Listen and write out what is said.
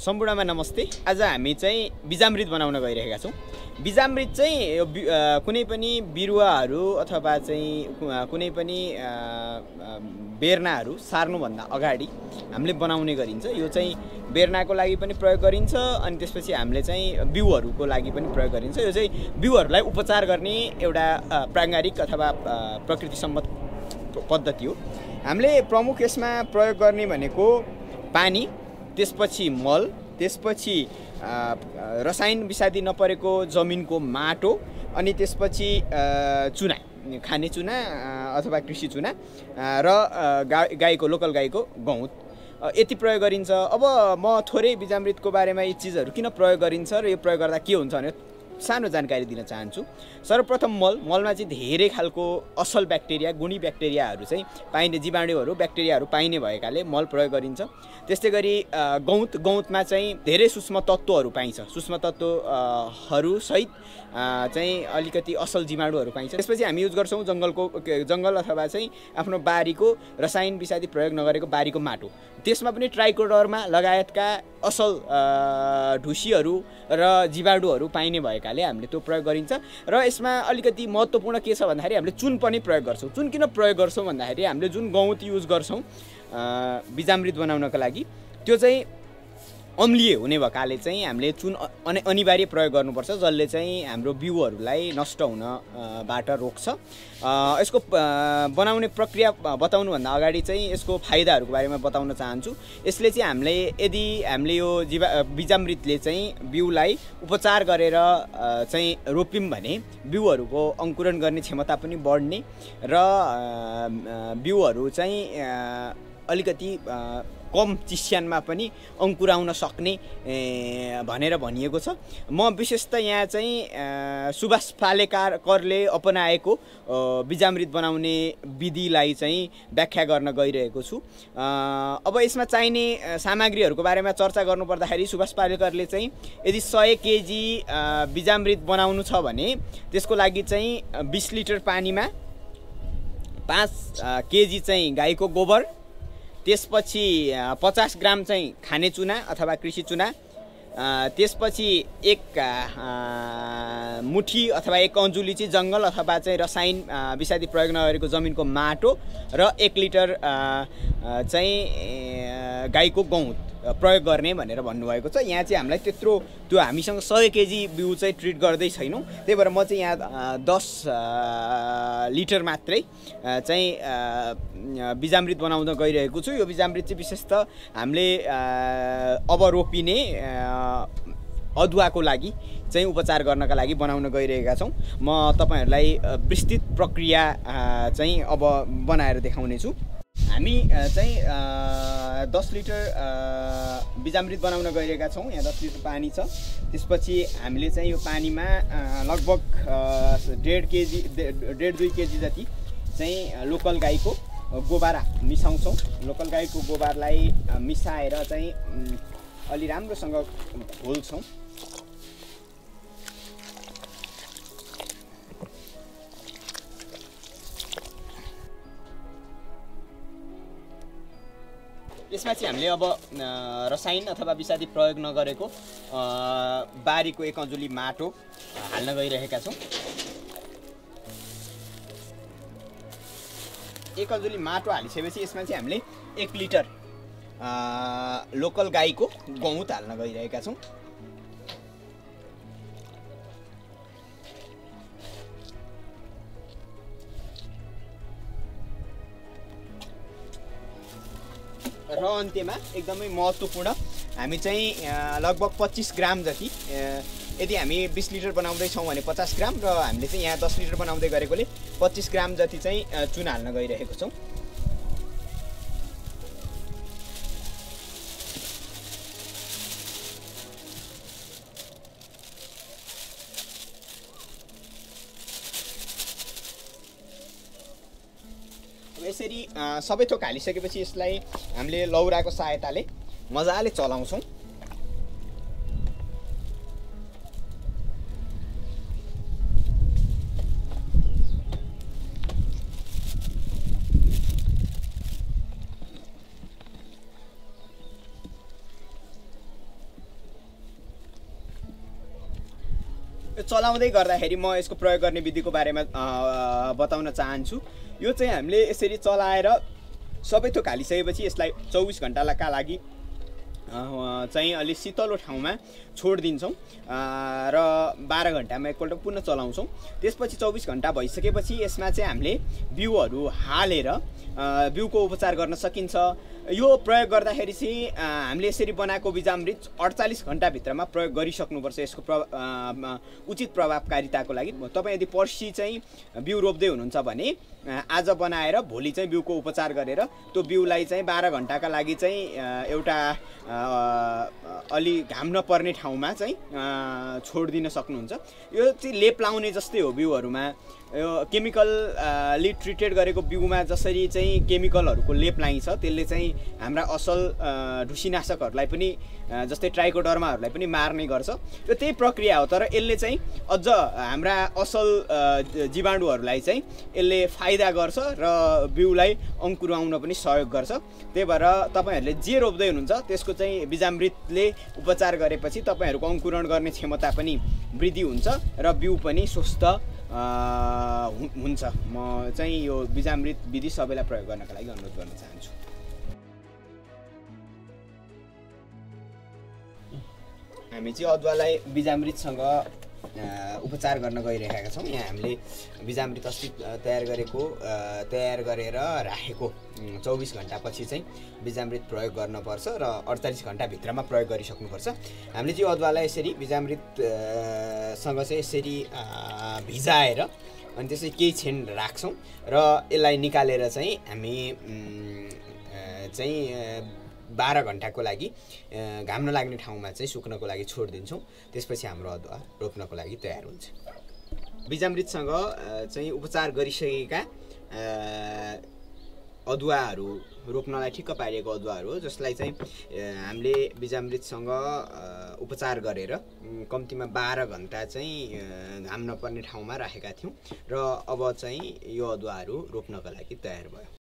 सम्पूर्णमा नमस्ते। आज हामी चाहिँ बिजामृत बनाउन गइरहेका छौँ। बिजामृत चाहिँ कुनै पनि बिरुवाहरू अथवा चाहिँ कुनै पनि बेर्नाहरू सार्नुभन्दा अगाडि हामीले बनाउने गरिन्छ। यो चाहिँ बेर्नाको लागि पनि प्रयोग गरिन्छ अनि त्यसपछि हामीले चाहिँ बिउहरूको लागि पनि प्रयोग गरिन्छ। यो चाहिँ बिउहरूलाई उपचार गर्ने एउटा प्राङ्गारिक अथवा प्रकृतिसम्मत पद्धति हो। हामीले प्रमुख यसमा प्रयोग गर्ने भनेको पानी, त्यसपछि मल, त्यसपछि रसायन विषादी नपरेको जमिनको माटो अनि त्यसपछि चुना, खाने चुना अथवा कृषि चुना र गाईको लोकल गाईको गहुँत यति प्रयोग गरिन्छ। अब म थोरै बिजामृतको बारेमा यी चिजहरू किन प्रयोग गरिन्छ र यो प्रयोग गर्दा के हुन्छ भने सानो जानकारी दिन चाहन्छु। सर्वप्रथम मलमा चाहिँ धेरै खालको असल ब्याक्टेरिया, गुणी ब्याक्टेरियाहरू चाहिँ पाइने, जीवाणुहरू, ब्याक्टेरियाहरू पाइने भएकाले मल प्रयोग गरिन्छ। त्यस्तै गरी गहुँतमा चाहिँ धेरै सूक्ष्म तत्त्वहरू पाइन्छ। सूक्ष्म तत्त्वहरू सहित चाहिँ अलिकति असल जीवाणुहरू पाइन्छ। त्यसपछि हामी युज गर्छौँ जङ्गल अथवा चाहिँ आफ्नो बारीको रसायन विषादी प्रयोग नगरेको बारीको माटो। त्यसमा पनि ट्राइकोडर्मा लगायतका असल ढुसीहरू र जीवाणुहरू पाइने भएकाले हामीले त्यो प्रयोग गरिन्छ। र यसमा अलिकति महत्त्वपूर्ण के छ भन्दाखेरि हामीले चुन पनि प्रयोग गर्छौँ। चुन किन प्रयोग गर्छौँ भन्दाखेरि हामीले जुन गहुँत युज गर्छौँ बिजामृत बनाउनका लागि त्यो चाहिँ अम्लीय हुने भएकाले चाहिँ हामीले चुन अनिवार्य प्रयोग गर्नुपर्छ, जसले चाहिँ हाम्रो बिउहरूलाई नष्ट हुनबाट रोक्छ। यसको बनाउने प्रक्रिया बताउनुभन्दा अगाडि चाहिँ यसको फाइदाहरूको बारेमा बताउन चाहन्छु। यसले चाहिँ यदि हामीले यो बिजामृतले चाहिँ बिउलाई उपचार गरेर चाहिँ रोप्यौँ भने बिउहरूको अङ्कुरण गर्ने क्षमता पनि बढ्ने र बिउहरू चाहिँ अलिकति कम चिस्यानमा पनि अङ्कुराउन सक्ने भनेर भनिएको छ। म विशेष त यहाँ चाहिँ सुभाष पालेकरले अपनाएको बिजामृत बनाउने विधिलाई चाहिँ व्याख्या गर्न गइरहेको छु। अब यसमा चाहिने सामग्रीहरूको बारेमा चर्चा गर्नुपर्दाखेरि सुभाष पालेकरले चाहिँ यदि 100 केजी बिजामृत बनाउनु छ भने त्यसको लागि चाहिँ 20 लिटर पानीमा 5 केजी चाहिँ गाईको गोबर, त्यसपछि 50 ग्राम चाहिँ खाने चुना अथवा कृषि चुना, त्यसपछि 1 मुठी अथवा 1 अन्जुली चाहिँ जङ्गल अथवा चाहिँ रसायन विषादी प्रयोग नगरेको जमिनको माटो र 1 लिटर चाहिँ गाईको गहुँत प्रयोग गर्ने भनेर भन्नुभएको छ। यहाँ चाहिँ हामीलाई त्यत्रो त्यो हामीसँग 100 केजी बिउ चाहिँ ट्रिट गर्दै छैनौँ, त्यही भएर म चाहिँ यहाँ 10 लिटर मात्रै चाहिँ बिजामृत बनाउन गइरहेको छु। यो बिजामृत चाहिँ विशेष त हामीले अब रोपिने अदुवाको लागि चाहिँ उपचार गर्नका लागि बनाउन गइरहेका छौँ। म तपाईहरूलाई विस्तृत प्रक्रिया चाहिँ अब बनाएर देखाउने छु। हामी चाहिँ 10 लिटर बिजामृत बनाउन गइरहेका छौँ। यहाँ 10 लिटर पानी छ। त्यसपछि हामीले चाहिँ यो पानीमा लगभग 1.5-2 केजी जति चाहिँ लोकल गाईको गोबर मिसाउँछौँ। लोकल गाईको गोबरलाई मिसाएर चाहिँ अलि राम्रोसँग घोल्छौँ। यसमा चाहिँ हामीले अब रसायन अथवा विषादी प्रयोग नगरेको बारीको 1 अन्जुली माटो हाल्न गइरहेका छौँ। 1 अन्जुली माटो हालिसकेपछि यसमा चाहिँ हामीले 1 लिटर लोकल गाईको गहुँत हाल्न गइरहेका छौँ। र अन्त्यमा एकदमै महत्त्वपूर्ण हामी चाहिँ लगभग 25 ग्राम जति, यदि हामी 20 लिटर बनाउँदैछौँ भने 50 ग्राम र हामीले चाहिँ यहाँ 10 लिटर बनाउँदै गरेकोले 25 ग्राम जति चाहिँ चुना हाल्न गइरहेको छौँ। यसरी सबै थोक हालिसकेपछि यसलाई हामीले लौराको सहायताले मजाले चलाउँछौँ। यो चलाउँदै गर्दाखेरि म यसको प्रयोग गर्ने विधिको बारेमा बताउन चाहन्छु। यो चाहिँ हामीले यसरी चलाएर सबै थोक हालिसकेपछि यसलाई 24 घण्टाका लागि चाहिँ अलि शीतलो ठाउँमा छोडिदिन्छौँ र 12 घण्टामा एकपल्ट पुनः चलाउँछौँ। त्यसपछि 24 घण्टा भइसकेपछि यसमा चाहिँ हामीले बिउहरू हालेर बिउको उपचार गर्न सकिन्छ। यो प्रयोग गर्दाखेरि चाहिँ हामीले यसरी बनाएको बिजामृत 48 घण्टाभित्रमा प्रयोग गरिसक्नुपर्छ यसको उचित प्रभावकारिताको लागि। तपाईँ यदि पर्सि चाहिँ बिउ रोप्दै हुनुहुन्छ भने आज बनाएर भोलि चाहिँ बिउको उपचार गरेर त्यो बिउलाई चाहिँ 12 घण्टाका लागि चाहिँ एउटा अलि घाम नपर्ने ठाउँमा चाहिँ छोडिदिन सक्नुहुन्छ। यो चाहिँ लेप लाउने जस्तै हो बिउहरूमा। यो केमिकलले ट्रिटेड गरेको बिउमा जसरी चाहिँ केमिकलहरूको लेप लाइन्छ त्यसले चाहिँ हाम्रा असल ढुसीनाशकहरूलाई पनि जस्तै ट्राइकोडर्माहरूलाई पनि मार्ने गर्छ। यो त्यही प्रक्रिया हो, तर यसले चाहिँ अझ हाम्रा असल जीवाणुहरूलाई चाहिँ यसले फाइदा गर्छ र बिउलाई अङ्कुराउन पनि सहयोग गर्छ। त्यही भएर तपाईँहरूले जे रोप्दै हुनुहुन्छ त्यसको चाहिँ बिजामृतले उपचार गरेपछि तपाईँहरूको अङ्कुरण गर्ने क्षमता पनि वृद्धि हुन्छ र बिउ पनि स्वस्थ हुन्छ। म चाहिँ यो बिजामृत विधि सबैलाई प्रयोग गर्नका लागि अनुरोध गर्न चाहन्छु। हामी चाहिँ अदुवालाई बिजामृतसँग उपचार गर्न गइरहेका छौँ। यहाँ हामीले बिजामृत अस्ति तयार गरेर राखेको 24 घण्टापछि चाहिँ बिजामृत प्रयोग गर्नुपर्छ र 48 घण्टाभित्रमा प्रयोग गरिसक्नुपर्छ। हामीले चाहिँ अदुवालाई यसरी बिजामृतसँग चाहिँ यसरी भिजाएर अनि त्यसै केही क्षण राख्छौँ र यसलाई निकालेर चाहिँ हामी चाहिँ 12 घण्टाको लागि घाम नलाग्ने ठाउँमा चाहिँ सुक्नको लागि छोडिदिन्छौँ। त्यसपछि हाम्रो अदुवा रोप्नको लागि तयार हुन्छ। बिजामृतसँग चाहिँ उपचार गरिसकेका अदुवाहरू रोप्नलाई ठिक्क पारिएको अदुवाहरू हो, जसलाई चाहिँ हामीले बिजामृतसँग उपचार गरेर कम्तीमा 12 घण्टा चाहिँ घाम नपर्ने ठाउँमा राखेका थियौँ र अब चाहिँ यो अदुवाहरू रोप्नका लागि तयार भयो।